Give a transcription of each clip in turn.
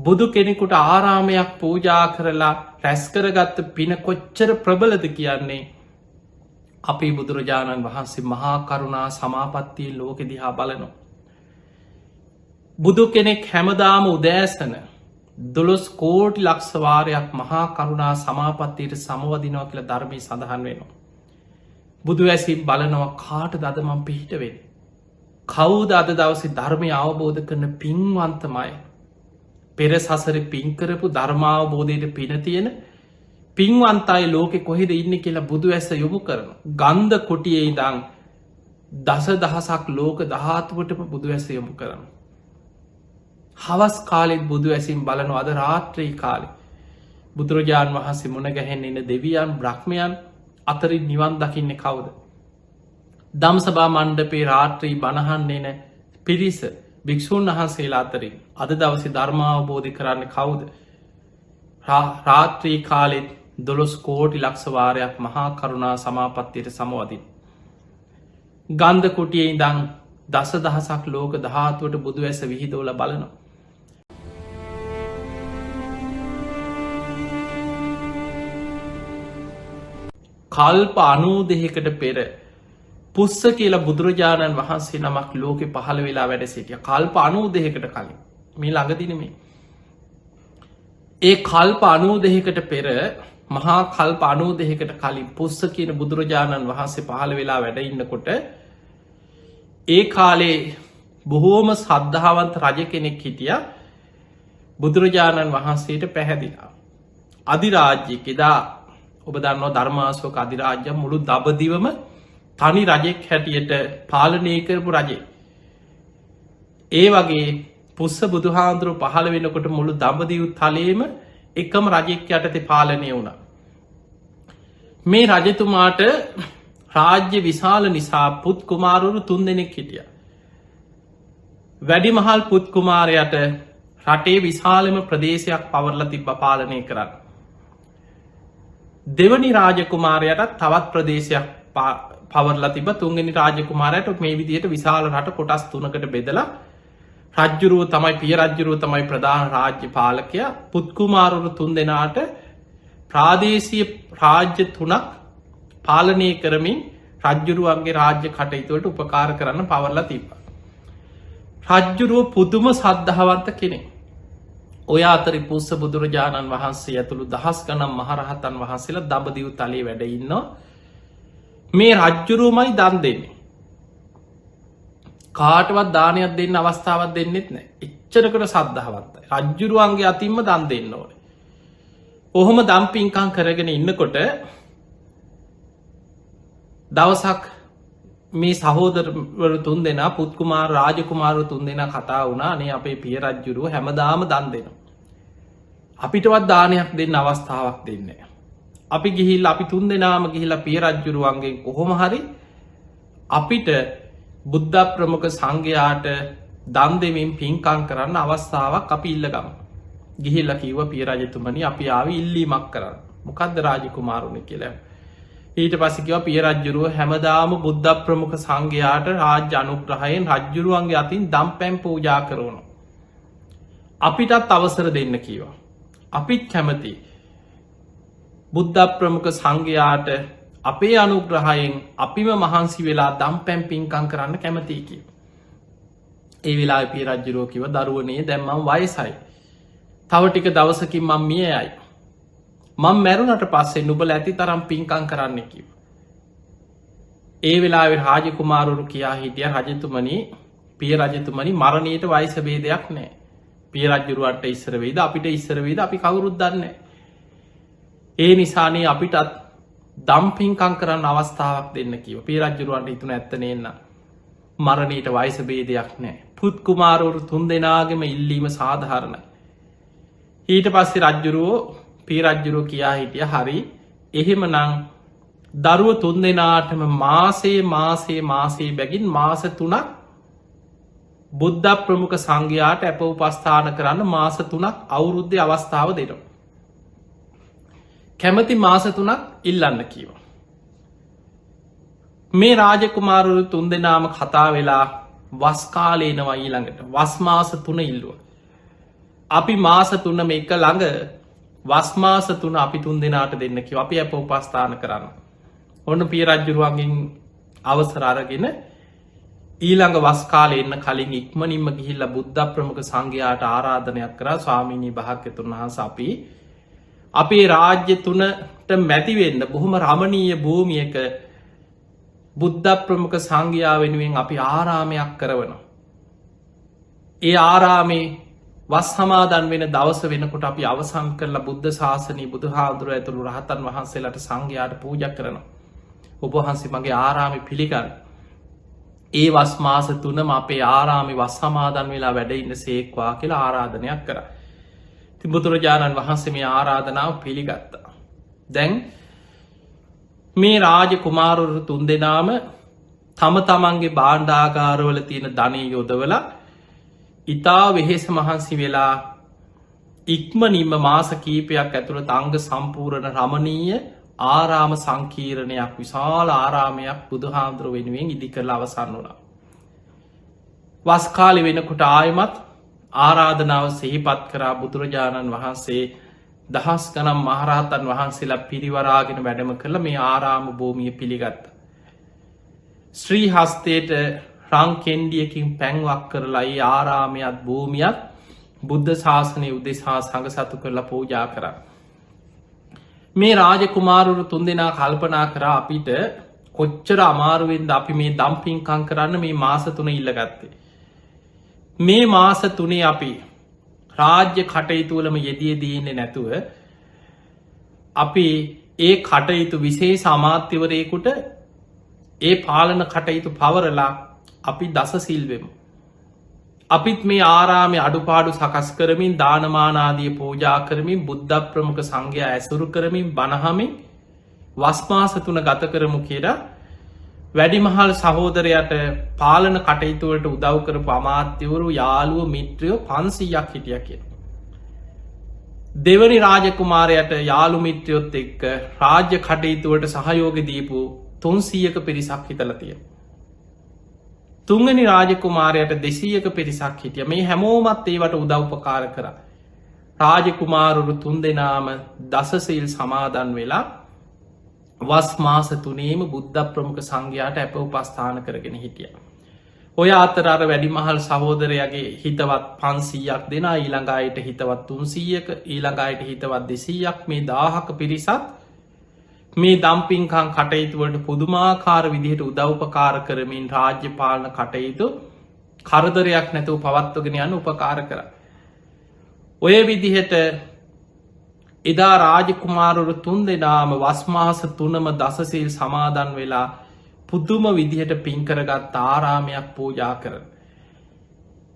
බුදු කෙනෙකුට ආරාමයක් පූජා කරලා රැස්කරගත්ත පින කොච්චර ප්‍රබලද කියන්නේ අපි බුදුරජාණන් වහන්සේ මහා කරුණා සමාපත්තිය ලෝකෙ දිහා බලනවා. බුදු කෙනෙක් හැමදාම උදෑසන 12 කෝටි ලක්ෂවාරයක් මහා කරුණා සමාපත්තියට සමවදිනවා කියලා ධර්මයේ සඳහන් වෙනවා. බුදු ඇසින් බලනවා කාටද අද මම පිහිට වෙන්නේ? කවුද අද දවසේ ධර්මය අවබෝධ කරන පින්වන්තමයි? පෙර සසරේ පින් කරපු ධර්මාවබෝධයට පින තියෙන පින්වන්තයි ලෝකෙ කොහෙද ඉන්නේ කියලා බුදු ඇස යොමු කරනවා. ගන්ධ කුටියේ ඉඳන් දසදහසක් ලෝක ධාතුවටම බුදු ඇස යොමු කරනවා. හවස් කාලෙත් බුදු ඇසින් බලනවා. අද රාත්‍රී කාලේ බුදුරජාණන් වහන්සේ මුණ ගැහෙන්න එන දෙවියන් බ්‍රහ්මයන් අතරින් නිවන් දකින්නේ කවුද? ධම්සභා මණ්ඩපේ රාත්‍රී බණහන්න එන පිරිස භික්ෂූන් වහන්සේලා අතරින් අද දවසේ ධර්මාවබෝධ කරන්න කවුද? රාත්‍රී කාලෙත් 12 කෝටි ලක්ෂවාරයක් මහා කරුණා සමාපත්තියට සමවදින්. ගන්ධ කුටියේ ඉඳන් දසදහසක් ලෝක ධාතුවට බුදු ඇස විහිදෝල බලනවා. කල්ප 92කට පෙර පුස්ස කියලා බුදුරජාණන් වහන්සේ නමක් ලෝකෙ පහළ වෙලා වැඩ සිටිය. කල්ප 92කට කලින් මේ ළඟදින මේ ඒ කල්ප 92කට පෙර මහා කල්ප 92කට කලින් පුස්ස කියන බුදුරජාණන් වහන්සේ පහළ වෙලා වැඩ ඉන්නකොට ඒ කාලේ බොහෝම ශ්‍රද්ධාවන්ත රජ කෙනෙක් හිටියා. බුදුරජාණන් වහන්සේට පැහැදිලා අධිරාජ්‍යයක් එදා ඔබ දන්නවා ධර්මාශෝක අධිරාජ්‍ය මුළු දඹදිවම තනි රජෙක් හැටියට පාලනය කරපු රජෙක්. ඒ වගේ පුස්ස බුදුහාඳුරුවෝ පහළ වෙනකොට මුළු දඹදිව් තලයේම එකම රජෙක් යටතේ පාලනය වුණා. මේ රජතුමාට රාජ්‍ය විශාල නිසා පුත් කුමාරවරු 3 දෙනෙක් හිටියා. වැඩිමහල් පුත් කුමාරයාට රටේ විශාලම ප්‍රදේශයක් පවර්ලා තිබ්බ පාලනය කරන්න. දෙවනි රාජකුමාරයාට තවත් ප්‍රදේශයක් පවර්ලා තිබ්බ. තුන්වෙනි රාජකුමාරයාට මේ විදිහට විශාල රට කොටස් 3කට බෙදලා රජ්ජුරුව තමයි පිය රජ්ජුරුව තමයි ප්‍රධාන රාජ්‍ය පාලකයා. පුත් කුමාරවරු 3 දෙනාට ප්‍රාදේශීය රාජ්‍ය 3ක් පාලනය කරමින් රජ්ජුරුවන්ගේ රාජ්‍ය කටයුතුවලට උපකාර කරන්න පවර්ලා තිබ්බා. රජ්ජුරුව පුදුම සද්ධාවන්ත කෙනෙක්. ඔය අතරේ පුස්ස බුදුරජාණන් වහන්සේ ඇතුළු දහස් ගණන් මහරහතන් වහන්සේලා දඹදිව් තලයේ වැඩ ඉන්නවා. මේ රජ්ජුරුවමයි දන් දෙන්නේ. කාටවත් දානයක් දෙන්න අවස්ථාවක් දෙන්නෙත් නැහැ. එච්චරකට සද්ධාවන්තයි. රජ්ජුරුවන්ගේ අතින්ම දන් දෙන්න ඕනේ. ඔහොම දම් පින්කම් කරගෙන ඉන්නකොට දවසක් මේ සහෝදරවරු 3 දෙනා පුත් කුමාර රාජකුමාරවරු 3 දෙනා කතා වුණා. අනේ අපේ පිය රජ්ජුරුව හැමදාම දන් දෙනවා. අපිටවත් දානයක් දෙන්න අවස්ථාවක් දෙන්නේ නැහැ. අපි ගිහිල්ලා අපි 3 දෙනාම ගිහිල්ලා පිය රජ්ජුරුවන්ගෙන් කොහොම හරි අපිට බුද්ධ ප්‍රමුඛ සංඝයාට දන් දෙමින් පින්කම් කරන්න අවස්ථාවක් අපි ඉල්ලගමු. ගිහිල්ලා කිව්වා පිය රජතුමනි අපි ආවි ඉල්ලීමක් කරන්න. මොකද්ද රාජකුමාරුනි කියලා. ඊට පස්සේ කිව්වා පිය රජ්ජුරුව හැමදාම බුද්ධ ප්‍රමුඛ සංඝයාට රාජ්‍ය අනුග්‍රහයෙන් රජ්ජුරුවන්ගේ අතින් දම්පැන් පූජා කරනවා. අපිටත් අවසර දෙන්න කිව්වා. අපිත් කැමති බුද්ධ ප්‍රමුඛ සංඝයාට අපේ අනුග්‍රහයෙන් අපිම මහන්සි වෙලා දම්පැන් පින්කම් කරන්න කැමතියි කිව්වා. ඒ වෙලාවේ පිය රජ්ජුරුව කිව්වා දරුවනේ දැන් මම වයසයි. තව ටික දවසකින් මම මිය යයි. මම මැරුණට පස්සේ නුඹලා ඇති තරම් පින්කම් කරන්න කිව්වා. ඒ වෙලාවේ රාජකුමාරවරු කියා හිටියා රජතුමනි පිය රජතුමනි මරණයට වයස ભેදයක් නැහැ. පිය රජුරවන්ට ඉස්සර වෙයිද අපිට ඉස්සර වෙයිද අපි කවුරුත් දන්නේ නැහැ. ඒ නිසානේ අපිටත් දම් පින්කම් කරන්න අවස්ථාවක් දෙන්න කිව්වා. පිය රජුරවන්ට හිතුණ ඇත්ත නේන්න. මරණයට වයස ભેදයක් නැහැ. පුත් කුමාරවරු 3 දෙනාගේම ඉල්ලීම සාධාරණයි. ඊට පස්සේ රජුරෝ පිය රජ්ජුරුව කියා හිටිය හරි එහෙමනම් දරුව 3 දෙනාටම මාසේ බැගින් මාස 3ක් බුද්ධ ප්‍රමුඛ සංඝයාට අප උපස්ථාන කරන්න මාස 3ක් අවුරුද්දේ අවස්ථාව දෙනවා. කැමති මාස 3ක් ඉල්ලන්න කිව්වා. මේ රාජකුමාරවරු 3 දෙනාම කතා වෙලා වස් කාලේ එනවා ඊළඟට. වස් මාස 3 ඉල්ලුවා. අපි මාස 3 මේක ළඟ වස් මාස 3 අපි 3 දෙනාට දෙන්න කිව්වා. අපි අප උපස්ථාන කරන්න. ඔන්න පිය රජුරුවන්ගෙන් අවසර අරගෙන ඊළඟ වස් කාලේ එන්න කලින් ඉක්මනින්ම ගිහිල්ලා බුද්ධ ප්‍රමුඛ සංඝයාට ආරාධනයක් කරා. ස්වාමීනි භාග්‍යතුන් වහන්සේ අපේ රාජ්‍ය 3ට මැති වෙන්න බොහොම රමණීය භූමියක බුද්ධ ප්‍රමුඛ සංඝයා වෙනුවෙන් අපි ආරාමයක් කරවනවා. ඒ ආරාමේ වස් සමාදන් වෙන දවස වෙනකොට අපි අවසන් කරලා බුද්ධ ශාසනය බුදුහාමුදුරුවෝ ඇතුළු රහතන් වහන්සේලාට සංඝයාට පූජා කරනවා. ඔබ වහන්සේ මගේ ආරාමේ පිළිගන්න. ඒ වස් මාස 3ම අපේ ආරාමේ වස් සමාදන් වෙලා වැඩ ඉන්න සේක්වා කියලා ආරාධනයක් කරා. ඉතින් බුදුරජාණන් වහන්සේ මේ ආරාධනාව පිළිගත්තා. දැන් මේ රාජ කුමාරවරු 3 දෙනාම තම තමන්ගේ භාණ්ඩාගාරවල තියෙන ධනෙ යොදවලා ඉතා වෙහෙස මහන්සි වෙලා ඉක්මනින්ම මාස කීපයක් ඇතුළත අංග සම්පූර්ණ රමණීය ආරාම සංකීර්ණයක් විශාල ආරාමයක් බුදුහාමුදුරුවෝ වෙනුවෙන් ඉදි කරලා අවසන් වුණා. වස් කාලේ වෙනකොට ආයමත් ආරාධනාව සිහිපත් කරා බුදුරජාණන් වහන්සේ දහස් ගණන් මහරහතන් වහන්සේලා පිරිවරාගෙන වැඩම කරලා මේ ආරාම භූමිය පිළිගත්තා. ශ්‍රී හස්තයට රං කෙන්ඩියකින් පැන්වක් කරලා ඒ ආරාමයත් භූමියත් බුද්ධ ශාසනය උදෙසා සඟ සතු කරලා පූජා කරා. මේ රාජ කුමාරවරු 3 දෙනා කල්පනා කරා අපිට කොච්චර අමාරුවෙන්ද අපි මේ දම්පින්කම් කරන්න මේ මාස 3 ඉල්ලගත්තේ. මේ මාස 3 අපි රාජ්‍ය කටයුතු වලම යෙදී ඉන්නේ නැතුව අපි ඒ කටයුතු විශේෂ අමාත්‍යවරයෙකුට ඒ පාලන කටයුතු පවරලා අපි දස සිල් වෙමු. අපිත් මේ ආරාමයේ අඩුපාඩු සකස් කරමින් දානමාන ආදී පූජා කරමින් බුද්ධ ප්‍රමුඛ සංඝයා ඇසුරු කරමින් බණහමින් වස් මාස 3 ගත කරමු කියලා වැඩිමහල් සහෝදරයට පාලන කටයුතු වලට උදව් කරපු අමාත්‍යවරු යාළුවෝ මිත්‍රයෝ 500ක් හිටියා කියලා. දෙවනි රාජකුමාරයාට යාළු මිත්‍රයොත් එක්ක රාජ්‍ය කටයුතු වලට සහයෝගය දීපු 300ක පිරිසක් හිටලා තියෙනවා. තුන්වෙනි රාජකුමාරයට 200ක පිරිසක් හිටියා. මේ හැමෝමත් ඒවට උදව් උපකාර කරා. රාජකුමාරවරු 3 දෙනාම දසසිල් සමාදන් වෙලා වස් මාස 3ේම බුද්ධ ප්‍රමුඛ සංඝයාට අප උපස්ථාන කරගෙන හිටියා. ඔය අතර අර වැඩිමහල් සහෝදරයාගේ හිතවත් 500ක් දෙනා, ඊළඟ අයට හිතවත් 300ක, ඊළඟ අයට හිතවත් 200ක්, මේ 1000ක පිරිසත් මේ දම්පින්කම් කටයුතු වලට පුදුමාකාර විදිහට උදව්පකාර කරමින් රාජ්‍ය පාලන කටයුතු කරදරයක් නැතුව පවත්වගෙන යන්න උපකාර කරා. ඔය විදිහට එදා රාජකුමාරවරු 3 දෙනාම වස් මාස 3ම දසසිල් සමාදන් වෙලා පුදුම විදිහට පින් කරගත් ආරාමයක් පූජා කරන.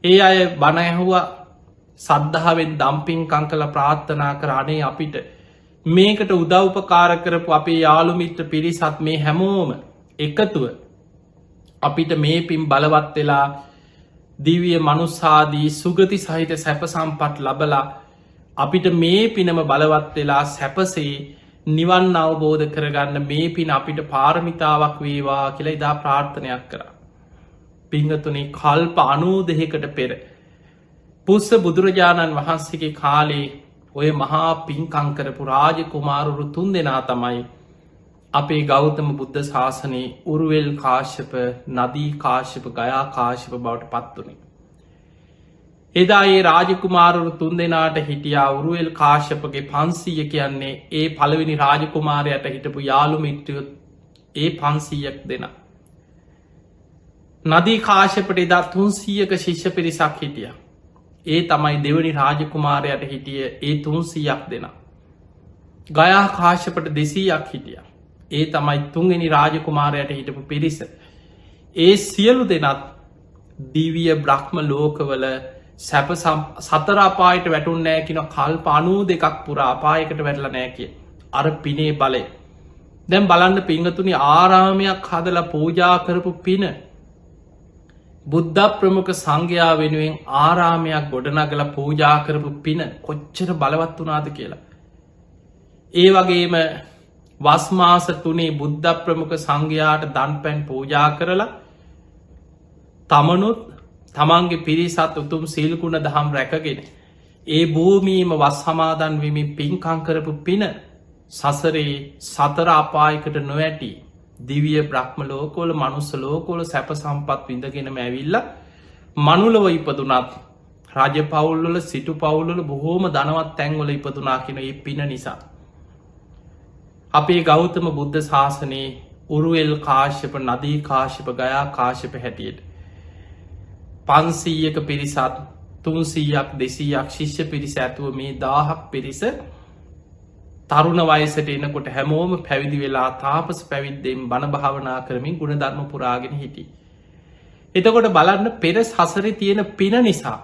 ඒ අය බණ ඇහුවා, සද්ධාවෙන් දම්පින්කම් කළා, ප්‍රාර්ථනා කර අනේ අපිට මේකට උදව්පකාර කරපු අපේ යාළු මිත්‍ර පිරිසත් මේ හැමෝම එකතුව අපිට මේ පින් බලවත් වෙලා දිව්‍ය මනුස්සාදී සුගති සහිත සැප සම්පත් ලබලා අපිට මේ පිනම බලවත් වෙලා සැපසේ නිවන් අවබෝධ කරගන්න මේ පින අපිට පාරමිතාවක් වේවා කියලා ඉදා ප්‍රාර්ථනයක් කරා. පිංගතුනි, කල්ප 92කට පෙර පුස්ස බුදුරජාණන් වහන්සේගේ කාලේ ඔය මහා පින්කම් කරපු රාජකුමාරවරු 3 දෙනා තමයි අපේ ගෞතම බුද්ධ ශාසනයේ උරුවෙල් කාශ්‍යප, නදී කාශ්‍යප, ගයා කාශ්‍යප බවට පත් වුණේ. එදා ඒ රාජකුමාරවරු 3 දෙනාට හිටියා උරුවෙල් කාශ්‍යපගේ 500 කියන්නේ ඒ පළවෙනි රාජකුමාරයාට හිටපු යාළු මිත්‍රයෝ ඒ 500ක් දෙනා. නදී කාශ්‍යපට එදා 300ක ශිෂ්‍ය පිරිසක් හිටියා. ඒ තමයි දෙවනි රාජකුමාරයට හිටිය ඒ 300ක් දෙනා. ගයා කාශ්‍යපට 200ක් හිටියා. ඒ තමයි 3 වෙනි රාජකුමාරයට හිටපු පිරිස. ඒ සියලු දෙනත් දිව්‍ය බ්‍රහ්ම ලෝකවල සැප සතර අපායට වැටුන්නේ නැහැ කියන කල්ප 92ක් පුරා අපායකට වැටලා නැහැ කිය. අර පිනේ බලය. දැන් බලන්න පින්වතුනි, ආරාමයක් හදලා පූජා කරපු පින, බුද්ධ ප්‍රමුඛ සංඝයා වෙනුවෙන් ආරාමයක් ගොඩනගලා පූජා කරපු පින කොච්චර බලවත් වුණාද කියලා. ඒ වගේම වස් මාස 3 බුද්ධ ප්‍රමුඛ සංඝයාට දන්පැන් පූජා කරලා තමනුත් තමන්ගේ පිරිසත් උතුම් සීල් ගුණ දහම් රැකගෙන ඒ භූමීම වස් සමාදන් වෙමින් පින්කං කරපු පින සසරේ සතර අපායකට නොවැටි දිවිය බ්‍රහ්ම ලෝකෝල මනුස්ස ලෝකෝල සැප සම්පත් විඳගෙනම ඇවිල්ල මනුලව ඉපදුනත් රජ පවුල්වල සිටු පවුල්වල බොහෝම ධනවත් තැන්වල ඉපදුනා කෙන ඒ පින නිසා. අපේ ගෞතම බුද්ධ ශාසනයේ උරුවෙල් කාශ්‍යප නදී කාශ්‍යප ගයා කාශ්‍යප හැටියට 500ක පිරිසත් 300ක් 200ක් ශිෂ්‍ය පිරිස ඇතුව මේ 1000ක් පිරිස තරුණ වයසට එනකොට හැමෝම පැවිදි වෙලා තාපස පැවිද්දෙන් බණ භාවනා කරමින් ගුණධර්ම පුරාගෙන හිටි. එතකොට බලන්න පෙර සසරි තියෙන පින නිසා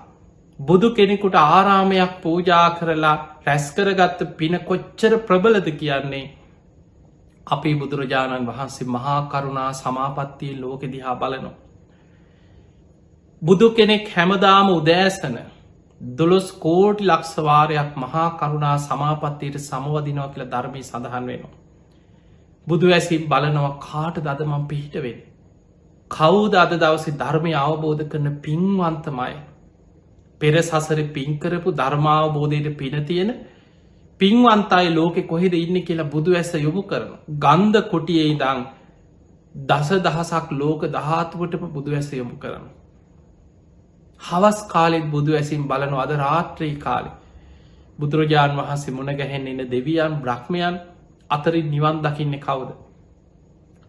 බුදු කෙනෙකුට ආරාමයක් පූජා කරලා රැස්කරගත්ත පින කොච්චර ප්‍රබලද කියන්නේ අපේ බුදුරජාණන් වහන්සේ මහා කරුණා සමාපත්තිය ලෝක දිහා බලනවා. බුදු කෙනෙක් හැමදාම උදෑසන 12 කෝටි ලක්ෂවාරයක් මහා කරුණා සමාපත්තියට සමවදිනවා කියලා ධර්මය සඳහන් වෙනවා. බුදු ඇසින් බලනවා කාට දද මං පිහිටවෙන්. කවුද අද දවසේ ධර්මය අවබෝධ කරන පින්වන්තමයි. පෙර සසර පින්කරපු ධර්මාවබෝධයට පින තියෙන පින්වන්තයි ලෝකෙ කොහෙද ඉන්න කියලා බුදු ඇස යොමු කරන. ගන්ධ කොටියේ ඉදං දස දහසක් ලෝක දහතුවටම බුදු ඇස යොමු කරන. හවස් කාලෙත් බුදු ඇසින් බලන අද රාත්‍රී කාලෙ බුදුරජාණන් වහන්සේ මුණ ගැහෙන් එන්න දෙවියන් බ්‍රහ්මයන් අතරින් නිවන් දකින්න කවුද.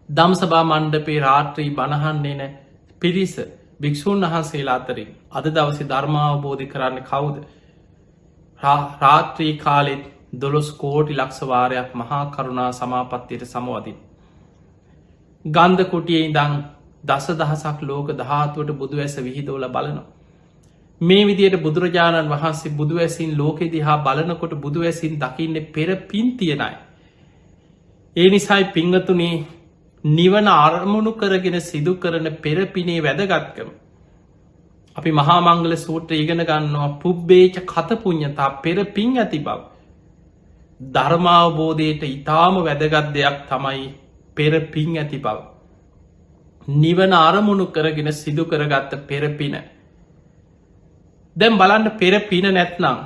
දම්සභා මණ්ඩපේ රාත්‍රී බණහන්නෙන පිරිස භික්‍ෂූන් වහන්සේලා අතරින් අද දවසි ධර්මාවබෝධි කරන්න කවුද. රාත්‍රී කාලෙත් 12 කෝටි ලක්ෂවාරයක් මහා කරුණා සමාපත්තියට සමවදින්. ගන්ධ කුටියේ ඉදං දස දහසක් ලෝක දහතුවට බුදු ඇස විහිදෝල බලනවා. මේ විදියට බුදුරජාණන් වහන්සේ බුදු ඇසින් ලෝකෙ දිහා බලනකොට බුදු ඇසින් දකින්න පෙර පින් තියෙනයි. ඒ නිසයි පිංගතුනේ නිවන අරමුණු කරගෙන සිදු කරන පෙරපිනේ වැදගත්කම. අපි මහා මංගල සූත්‍ර ඉගෙන ගන්නවා පුබ්බේච කතපුඥතා පෙර පින් ඇති බව. ධර්මාවබෝධයට ඉතාම වැදගත් දෙයක් තමයි පෙර පින් ඇති බව. නිවන අරමුණු කරගෙන සිදු කරගත්ත පෙරපින. දැම් බලන්න පෙරපින නැත්නම්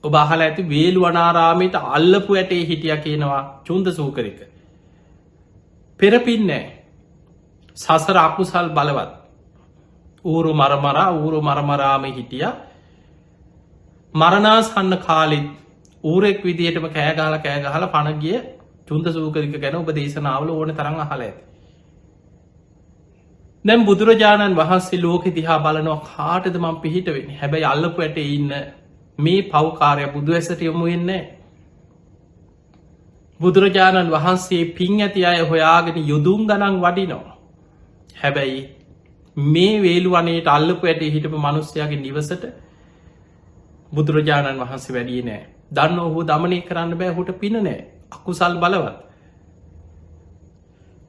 ඔබ අහල ඇති වේලු වනාරාමයට අල්ලපු ඇටේ හිටිය කියනවා චුන්ද සූකරක. පෙරපින්නෑ සසර අකුසල් බලවත් ඌරු මරමරා ඌරු මරමරාම හිටිය මරණාසන්න කාලෙත් ඌරෙක් විදියටම කෑගාල කෑගහල පණගිය චුන්ද සූකරික ගැන ඔබ දේශනාවල ඕන තරං අහල ඇති. දැම් බුදුරජාණන් වහන්සේ ලෝක දිහා බලනවා කාටද මං පිහිටවෙන් හැබැයි අල්ලපු ඇට ඉන්න මේ පවකාරය බුදු ඇසට යොමු වෙන්නේ. බුදුරජාණන් වහන්සේ පින් ඇති අය හොයාගෙන යුදුම් ගනන් වඩිනවා. හැබැයි මේ වේලු වනයට අල්ලපු ඇට හිටපු මනුස්්‍යයාගේ නිවසට බුදුරජාණන් වහන්සේ වැඩිය නෑ. දන්න ඔහු දමනය කරන්න බෑ හුට පින නෑ අකුසල් බලවත්.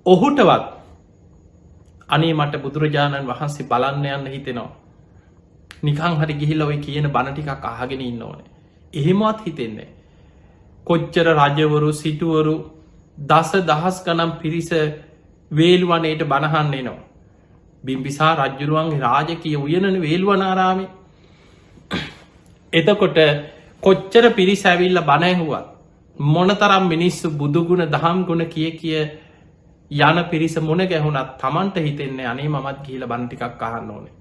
ඔහුටවත් අනේ මට බුදුරජාණන් වහන්සේ බලන්න යන්න හිතෙනවා. නිකං හරි ගිහිල්ල ඔය කියන බණටිකක් අහගෙන ඉන්න ඕන. එහෙමත් හිතෙන්නේ. කොච්චර රජවරු සිටුවරු දස දහස් ගනම් පිරිස වේල්ුවනයට බණහන්නේ නවා. බිම්බිසා රජ්ජුරුවන්ගේ රාජකය උයනන වේල්ුවනාරාමි. එතකොට කොච්චර පිරිස ඇවිල්ල බණැහුවත් මොනතරම් මිනිස්සු බුදුගුණ දහම් ගුණ කිය යන පිරිස මොන ගැහුණත් තමන්ට හිතෙන්නේ අනේ මමත් ගිහිල බන්ටිකක් අහන්න ඕනේ.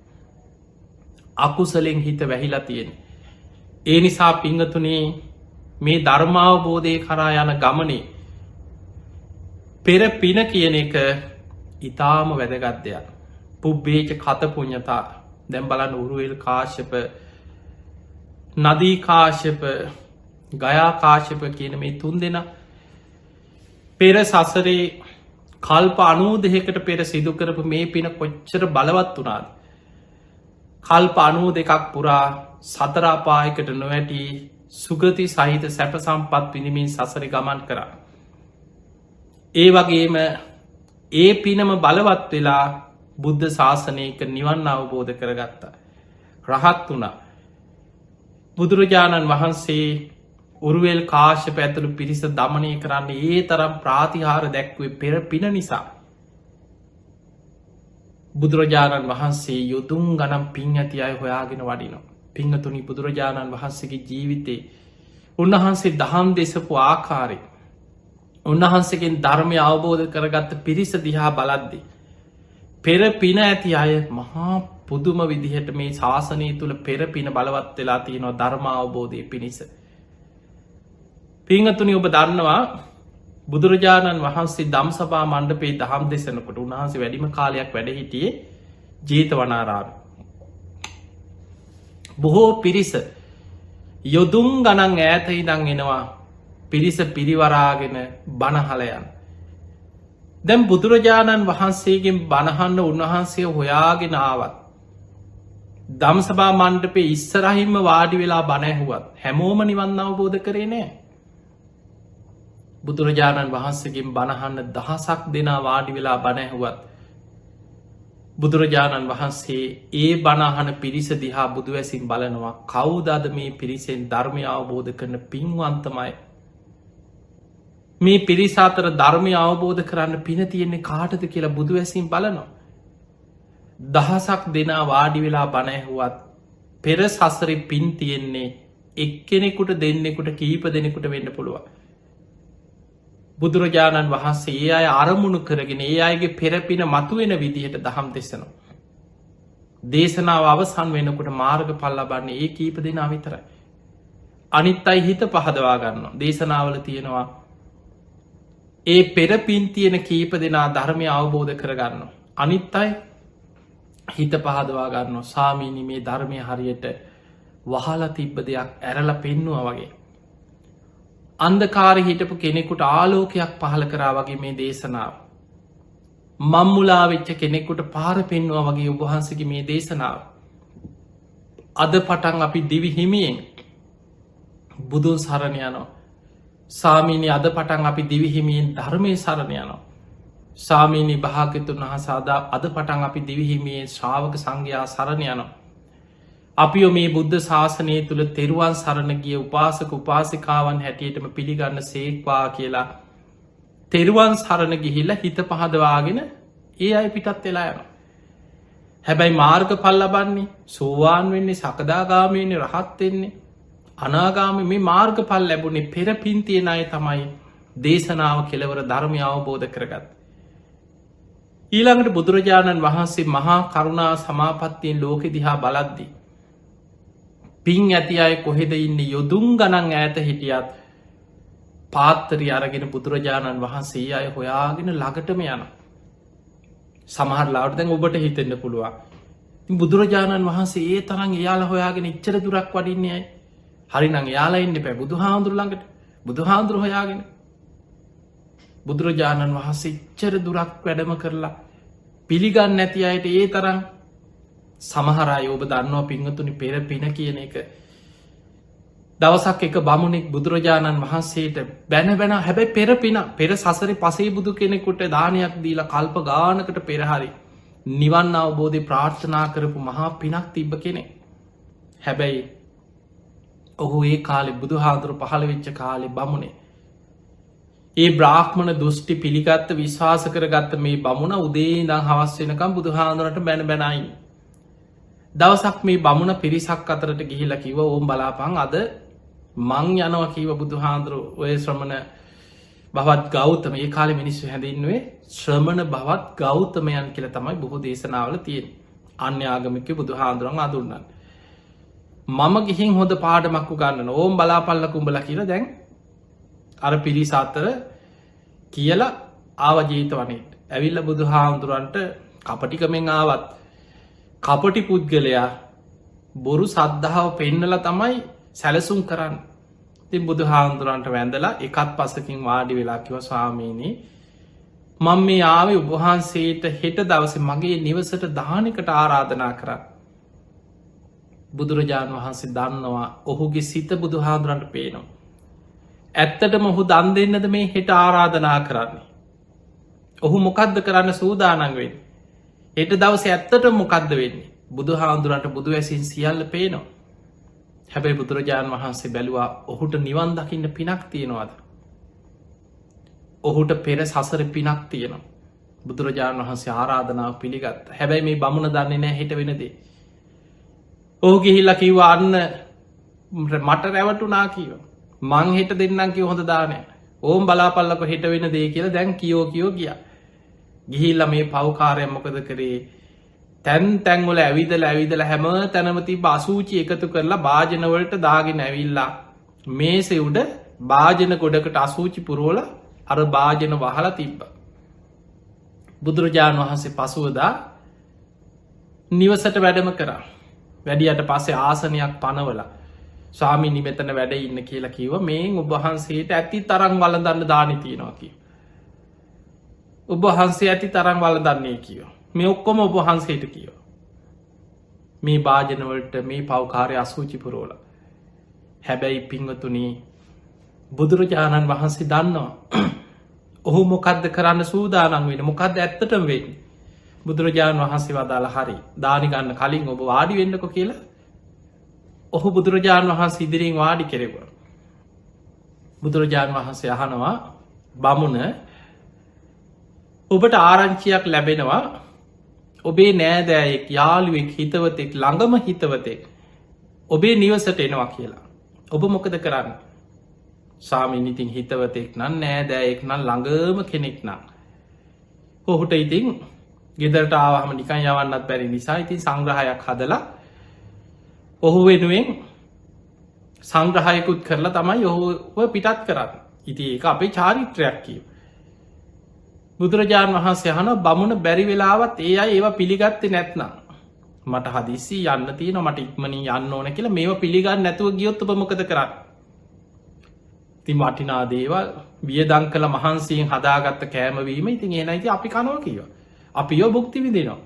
අකුසලෙන් හිත වැහිලා තියෙන. ඒ නිසා පිංගතුනේ මේ ධර්මාවබෝධය කරා යන ගමනේ පෙර පින කියන එක ඉතාම වැදගත් දෙයක්. පුබ්බේච කතපුඥතා දැම් බලන්න උරුවෙල් කාශ්‍යප නදී කාශ්‍යප ගයා කාශ්‍යප කියන මේ තුන් දෙෙන පෙර සසරේ කල්ප 92කට පෙර සිදු කරපු මේ පින කොච්චර බලවත් වනාද. කල්ප 92ක් පුරා සතරාපායකට නොවැටි සුගති සහිත සැප සම්පත් විනිමින් සසරි ගමන් කරා. ඒ වගේම ඒ පිනම බලවත් වෙලා බුද්ධ ශාසනයක නිවන් අවබෝධ කරගත්තා. රහත් වුණා. බුදුරජාණන් වහන්සේ උරුවෙල් කාශ්‍යප ඇතුළු පිරිස දමනය කරන්න ඒ තරම් ප්‍රාතිහාර දැක්වේ පෙර පින නිසා. බුදුරජාණන් වහන්සේ යුතුන් ගනම් පින් ඇති අය හොයාගෙන වඩිනවා. පිංහතුනි බුදුරජාණන් වහන්සේගේ ජීවිතේ උන්වහන්සේ දහම් දෙසපු ආකාරය උන්වහන්සේගෙන් ධර්මය අවබෝධ කරගත්ත පිරිස දිහා බලද්දි. පෙර පින ඇති අය මහා පුදුම විදිහට මේ ශාසනය තුළ පෙර පින බලවත් වෙලා තියෙනවා ධර්ම අවබෝධය පිණිස. පිංහතුනි ඔබ දන්නවා බුදුරජාණන් වහන්සේ දම්සභා මණ්ඩපේ දහම් දෙසනකොට උන්වහන්සේ වැඩිම කාලයක් වැඩ හිටියේ ජේතවනාරාම. බොහෝ පිරිස යොදුම් ගණන් ඈත ඉදං එනවා පිරිස පිරිවරාගෙන බණහලයන්. දැම් බුදුරජාණන් වහන්සේගෙන් බණහන්න උන්වහන්සේ හොයාගෙන ආවත්. දම්සභා මණ්ඩපේ ඉස්සරහිම්ම වාඩි වෙලා බණැහුවත් හැමෝම නිවන්න අවබෝධ කරේ නෑ. බුදුරජාණන් වහන්සේගෙන් බණහන්න දහසක් දෙනා වාඩි වෙලා බණැහුවත්. බුදුරජාණන් වහන්සේ ඒ බණහන පිරිස දිහා බුදුවැසින් බලනවා කවුදද මේ පිරිසෙන් ධර්මය අවබෝධ කරන පින්වන්තමයි. මේ පිරිස අතර ධර්මය අවබෝධ කරන්න පින තියෙන්නේ කාටද කියලා බුදුවැසින් බලනවා. දහසක් දෙනා වාඩි වෙලා බණැහුවත් පෙර සසරි පින් තියෙන්නේ එක්කෙනෙකුට දෙන්නෙකුට කීප දෙනෙකුට වෙන්න පුළුවන්. බුදුරජාණන් වහන්සේ ඒ අය අරමුණු කරගෙන ඒ අයගේ පෙරපින මතුවෙන විදිහට දහම් දෙසනවා. දේශනාව අවසන් වෙනකොට මාර්ග පල්ලබන්නේ ඒ කීප දෙනා විතරයි. අනිත් අයි හිත පහදවා ගන්නවා. දේශනාවල තියෙනවා ඒ පෙරපින් තියෙන කීප දෙනා ධර්මය අවබෝධ කරගන්න. අනිත් අයි හිත පහදවා ගන්න සාමීනි මේ ධර්මය හරියට වහලා තිබ්බ දෙයක් ඇරල පෙන්නවා වගේ. අන්දකාර හිටපු කෙනෙකුට ආලෝකයක් පහල කරා වගේ මේ දේශනාව. මම්මුලා වෙච්ච කෙනෙකුට පාර පෙන්වා වගේ ඔබහන්සගේ මේ දේශනාව. අද පටන් අපි දිවි හිමියෙන් බුදුන් සරණ යනවා. සාමීනි අද පටන් අපි දිවිහිමියෙන් ධර්මය සරණ යනවා. සාමීනි භාග්‍යතුන් වහන්සේ අද පටන් අපි දිවිහිමියෙන් ශ්‍රාවක සංඝයා සරණ යනවා. අපිෝ මේ බුද්ධ ශාසනය තුළ තෙරුවන් සරණ ගිය උපාසක උපාසිකාවන් හැටියටම පිළිගන්න සේක්වා කියලා තෙරුවන් සරණ ගිහිල්ල හිත පහදවාගෙන ඒ අය පිටත් වෙලා යනවා. හැබැයි මාර්ග පල් ලබන්නේ සෝවාන් වෙන්නේ සකදාගාමයන්නේ රහත්වෙන්නේ අනාගාම මේ මාර්ග පල් ලැබුණේ පෙර පින්තියෙන අය තමයි දේශනාව කෙලවර ධර්මය අවබෝධ කරගත්. ඊළඟට බුදුරජාණන් වහන්සේ මහා කරුණා සමාපත්තියෙන් ලෝකෙ දිහා බලද්දි. පින් ඇති අය කොහෙද ඉන්න යොදුම් ගණන් ඈත හිටියත් පාත්තරි අරගෙන බුදුරජාණන් වහන්සේ අය හොයාගෙන ළඟටම යන. සමහර ලාවට දැන් ඔබට හිතෙන්න්න පුළුවන්. බුදුරජාණන් වහන්සේ ඒ තරන් එයාල හොයාගෙන ඉච්චර දුරක් වඩින්නේ හරිනං යාලා ඉන්න පැ බුදු හාමුදුර ළඟට බුදු හාමුදුර හොයාගෙන බුදුරජාණන් වහන්සේ ඉච්චර දුරක් වැඩම කරලා පිළිගන්න නැති අයට ඒ තරම් සමහරයි ඔබ දන්නවා පිංහතුනි පෙර පින කියන එක. දවසක් එක බමුණෙක් බුදුරජාණන් වහන්සේට බැන බැන හැබැයි පෙර පින පෙර සසරි පසේ බුදු කෙනෙකුට දානයක් දීලා කල්ප ගානකට පෙරහරි නිවන් අවබෝධය ප්‍රාර්ථනා කරපු මහා පිනක් තිබ්බ කෙනෙ. හැබැයි ඔහු ඒ කාලෙ බුදු හාදුරු පහළ වෙච්ච කාලෙ බමුණේ. ඒ බ්‍රාහ්මණ දුෘෂ්ටි පිළිගත්ත විශ්වාස කරගත්ත මේ බමුණ උදේ දං හවස් වෙනකම් බුදු හාදුරට බැන බැනයි. දවසක් මේ බමුණ පිරිසක් අතරට ගිහිලා කිව ඕම් බලාපං අද මං යනවා කීව බුදු හාදුරු ඔය ශ්‍රමණ බවත් ගෞතම ඒ කාලෙ මිනිස්සු හැඳින්වේ ශ්‍රමණ බවත් ගෞතමයන් කියල තමයි බොහෝ දේශනාවල තියෙන් අන්‍යාගමික බුදු හාදුරන් අදුන්නන්න. මම ගිහින් හොඳ පාඩමක්කු ගන්න ඕම් බලාපල්ල කුඹල කියල දැන් අර පිරිස අතර කියලා ආවජීත වනට ඇවිල්ල බුදු හාමුදුරන්ට කපටිකමෙන් ආවත් කපටි පුද්ගලයා බොරු සද්ධාව පෙන්නල තමයි සැලසුම් කරන්න. තින් බුදු හාමුදුරන්ට වැඳලා එකත් පසකින් වාඩි වෙලා කිව ස්වාමීනී මං මේ ආවේ උබහන්සේට හෙට දවස මගේ නිවසට දානකට ආරාධනා කරන්න. බුදුරජාණන් වහන්සේ දන්නවා ඔහුගේ සිත බුදු හාදුරන්ට පේනවා. ඇත්තට මොහු දන් දෙන්නද මේ හෙට ආරාධනා කරන්නේ. ඔහු මොකක්ද කරන්න සූදානන්වෙන්. හෙට දවස ඇත්තට මොකක්ද වෙන්නේ බුදු හාදුරන්ට බුදු වැසින් සියල්ල පේනවා. හැබැයි බුදුරජාණන් වහන්සේ බැලුවා ඔහුට නිවන් දකින්න පිනක් තියෙනවාද. ඔහුට පෙර සසර පිනක් තියෙනවා. බුදුරජාණන් වහන්සේ ආරාධනාව පිළිගත් හැබැයි මේ බමුණ දන්නේ නෑ හිට වෙනදේ. ඔහු ගිහිල්ලා කිව්වා අන්න මට රැවටුනා කියව. මං හෙට දෙන්නම් කිය හොඳ දානය. ඕම් බලාපල්ලක හෙට වෙන දේ කියලා දැන් කියෝ ගිය. ගිහිල්ල මේ පව්කාරය මොකද කරේ තැන් තැන්වල ඇවිදල හැම තැනමති බසූචි එකතු කරලා භාජනවලට දාගෙන ඇවිල්ලා මේසෙ උඩ භාජන ගොඩකට අසූචි පුරුවල අර භාජන වහලා තිබ්බ. බුදුරජාණන් වහන්සේ පසුවදා නිවසට වැඩම කරා. වැඩියට පස්සේ ආසනයක් පනවල ස්වාමිනි මෙතන වැඩ ඉන්න කියලා කිව මේ ඔබහන්සේට ඇති තරම් වලදන්න දානි තියෙනවා කිය. ඔබහන්සේ ඇති තරම් වල දන්නේ කියෝ. මේ ඔක්කොම ඔබහන්සේට කියෝ. මේ භාජනවලට මේ පවකාරය අසූචි පුරෝල. හැබැයි පිංවතුනී බුදුරජාණන් වහන්සේ දන්නවා. ඔහු මොකක්ද කරන්න සූදානන් වෙන මොකක්ද ඇත්තටම වෙන්න. බුදුරජාණන් වහන්සේ වදාළ හරි දානිගන්න කලින් ඔබ වාඩි වෙන්නකො කියලා ඔහු බුදුරජාණන් වහන්සේ ඉදිරියෙන් වාඩි කෙරෙව. බුදුරජාණන් වහන්සේ අහනවා බමුණ ඔබට ආරංචියක් ලැබෙනවා ඔබේ නෑදෑයෙක් යාළුවෙක් හිතවතෙක් ළඟම හිතවතෙක් ඔබේ නිවසට එනවා කියලා. ඔබ මොකද කරන්න සාමිනිතින් හිතවතෙක් නම් නෑදෑයෙක් නම් ළඟම කෙනෙක් නම්. ඔහුට ඉතින් ගෙදරට ආවහම නිකන් යවන්නත් බැරි නිසා ඉතින් සංග්‍රහයක් හදලා ඔහු වෙනුවෙන් සංග්‍රහයකුත් කරලා තමයි ඔහුව පිටත් කරන්න. ඉති ඒ අපේ චාරිත්‍රයක් කියව. බුදුරජාණන් වහන්සේ හන බමුණ බැරි වෙලාවත් ඒ අයි ඒවා පිළිගත්තේ නැත්නම් මට හදිසි යන්න තියෙන මට ඉක්මනින් යන්න ඕන කියලා මේ පිළිගන්න නැතුව ගියොත් ඔබ මොකද කරන්න. ති මටිනා දේවල් වියදං කළ මහන්සීෙන් හදාගත්ත කෑමවීම ඉතින් ඒනයිති අපි කනෝ කියව. අපි යෝ බුක්ති විදිනවා.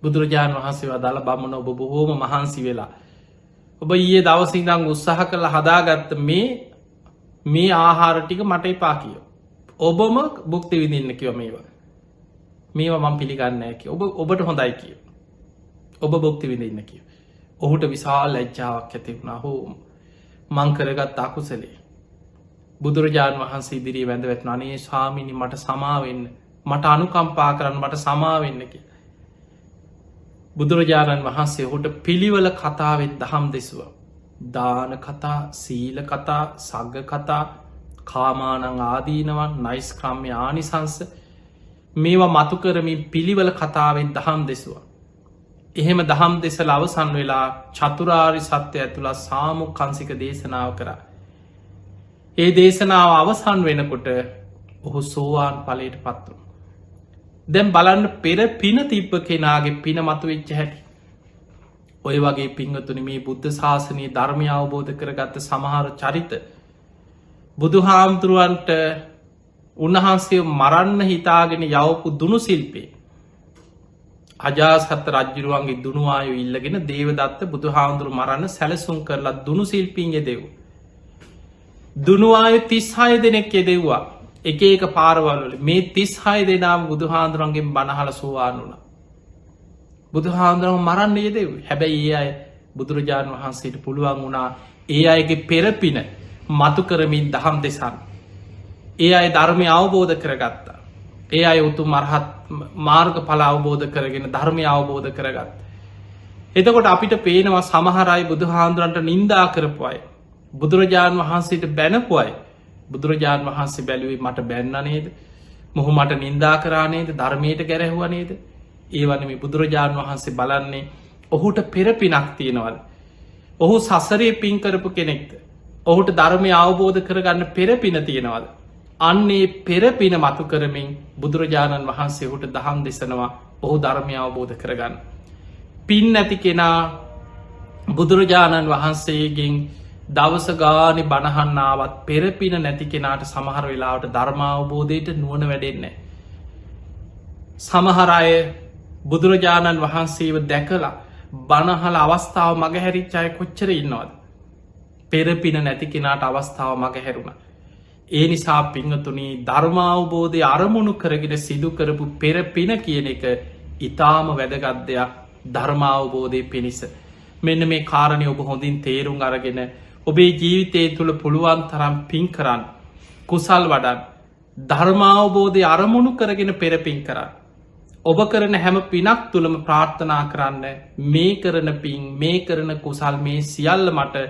බුදුරජාණන් වහන්සේ වදාළ බමුණ ඔබ බොහෝම මහන්සි වෙලා. ඔබ ඊයේ දවසිදං උත්සාහ කළ හදාගත්ත මේ ආහාර ටික මට එපා කියෝ. ඔබම බුක්ති විදින්න කිව මේවා මං පිළිගන්න ඇකි ඔබට හොඳයි කිය. ඔබ බුක්ති විඳන්න කිය. ඔහුට විශාල් ලැජ්ජාවක් ඇතිවුණා හෝ මංකරගත් අකුසලේ. බුදුරජාණන් වහන්සේ ඉදිරී වැඳවැත් අනේ ස්වාමිනි මට සමාවෙන්න මට අනුකම්පා කරන්න මට සමාවෙන්න කිය. බුදුරජාණන් වහන්සේ හොට පිළිවල කතාවෙත් දහම් දෙසුව. දාන කතා සීල කතා සග්ග කතා කාමානං ආදීනවන් නයිස්ක්‍රම්ය ආනිසංස මේවා මතු කරමින් පිළිවල කතාවෙන් දහම් දෙසවා. එහෙම දහම් දෙසල අවසන් වෙලා චතුරාරි සත්‍යය ඇතුළා සාමුක් කන්සික දේශනාව කරා. ඒ දේශනාව අවසන් වෙනකොට ඔහු සෝවාන් පලට පත්වරු. දැම් බලන්න පෙර පින තිබ්බ කෙනාගේ පින මතු වෙච්ච හැටි. ඔය වගේ පිංහතුන මේ බුද්ධ ශාසනයේ ධර්මය අවබෝධ කරගත්ත සමහර චරිත බුදු හාමුදුරුවන්ට උන්වහන්සේ මරන්න හිතාගෙන යවපු දුනු සිල්පේ අජාසත්ත රජ්ජුරුවන්ගේ දුනුවායු ඉල්ලගෙන දේවදත්ත බුදු හාමුදුරු මරන්න සැලසුම් කරලා දුනු සිල්පීන්ය දෙව්. දුනුවායු 36 දෙනෙක් යෙදෙව්වා එක ඒක පාරවල්වල මේ 36 දෙනාම බුදු හාමුදුරුවන්ගේ බණහල සෝවාන් වුණා. බුදු හාමුදුරුවන් මරන්න යෙදෙව්. හැබැයි ඒ අය බුදුරජාණන් වහන්සේට පුළුවන් වුණා ඒ අයගේ පෙරපින මතු කරමින් දහම් දෙසන්. ඒ අය ධර්මය අවබෝධ කරගත්තා. ඒ අය උතු මරහත් මාර්ග පල අවබෝධ කරගෙන ධර්මය අවබෝධ කරගත්. එතකොට අපිට පේනවා සමහරයි බුදු හාන්දුරන්ට නින්දා කරපු අය. බුදුරජාණන් වහන්සේට බැනපු අය. බුදුරජාණන් වහන්සේ බැලුවේ මට බැන්න නේද. මොහු මට නින්දා කරානේද ධර්මයට ගැරැහුව නේද. ඒ වනම බුදුරජාණන් වහන්සේ බලන්නේ ඔහුට පෙරපිනක් තියෙනවල්. ඔහු සසරේ පින් කරපු කෙනෙක්ද. ඔහුට ධර්මය අවබෝධ කරගන්න පෙරපින තියෙනවද. අන්නේ පෙරපින මතු කරමින් බුදුරජාණන් වහන්සේ හුට දහම් දෙසනවා ඔහු ධර්මය අවබෝධ කරගන්න. පින් නැති කෙනා බුදුරජාණන් වහන්සේගෙන් දවස ගානි බණහන්නාවත් පෙරපින නැති කෙනාට සමහර වෙලාවට ධර්මාවබෝධයට නුවන වැඩෙන්නේ. සමහරය බුදුරජාණන් වහන්සේව දැකලා බණහල අවස්ථාව මගහැරිච්චාය කොච්චර ඉන්නවද. පෙරපින නැති කෙනාට අවස්ථාව මගහැරුණ. ඒ නිසා පිංහතුනී ධර්මාවබෝධය අරමුණු කරගෙන සිදු කරපු පෙරපින කියන එක ඉතාම වැදගත් දෙයක් ධර්මාවබෝධය පිණිස. මෙන්න මේ කාරණය ඔබ හොඳින් තේරුම් අරගෙන ඔබේ ජීවිතය තුළ පුළුවන් තරම් පින් කරන්න කුසල් වඩන් ධර්මාවබෝධය අරමුණු කරගෙන පෙරපින් කරන්න. ඔබ කරන හැම පිනක් තුළම ප්‍රාර්ථනා කරන්න මේ කරන පින් මේ කරන කුසල් මේ සියල්ල මට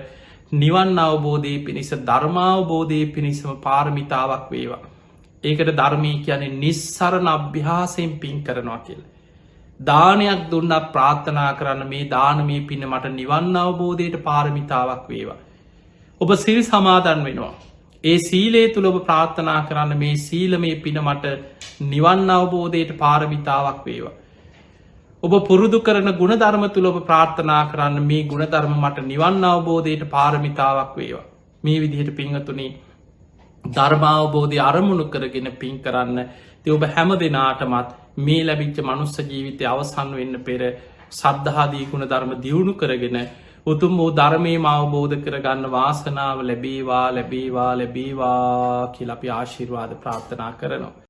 නිවන් අවබෝධය පිණිස ධර්මාවබෝධය පිණිසම පාරමිතාවක් වේවා. ඒකට ධර්මී කියන්නේ නිස්සරණ අභ්‍යාසයෙන් පින් කරනවා කියල. දානයක් දුන්නත් ප්‍රාර්ථනා කරන්න මේ දානමී පින මට නිවන් අවබෝධයට පාරමිතාවක් වේවා. ඔබ සිල් සමාදන් වෙනවා. ඒ සීලේ තුළ ඔබ ප්‍රාර්ථනා කරන්න මේ සීලමේ පින මට නිවන් අවබෝධයට පාරමිතාවක් වේවා. ඔබ පුරුදු කරන ගුණධර්ම තුළ ඔබ ප්‍රාර්ථනා කරන්න මේ ගුණධර්ම මට නිවන් අවබෝධයට පාරමිතාවක් වේවා. මේ විදිහට පිංහතුනේ ධර්මාවබෝධය අරමුණු කරගෙන පින් කරන්න ති ඔබ හැම දෙනාටමත් මේ ලැබිච්ච මනුස්ස ජීවිතය අවසන් වෙන්න පෙර සද්ධාදී ගුණ ධර්ම දියුණු කරගෙන උතුම් වූ ධර්මය අවබෝධ කරගන්න වාසනාව ලැබේවා ලැබේවා ලැබේවා කියලපි ආශිර්වාද ප්‍රාර්ථනා කරනවා.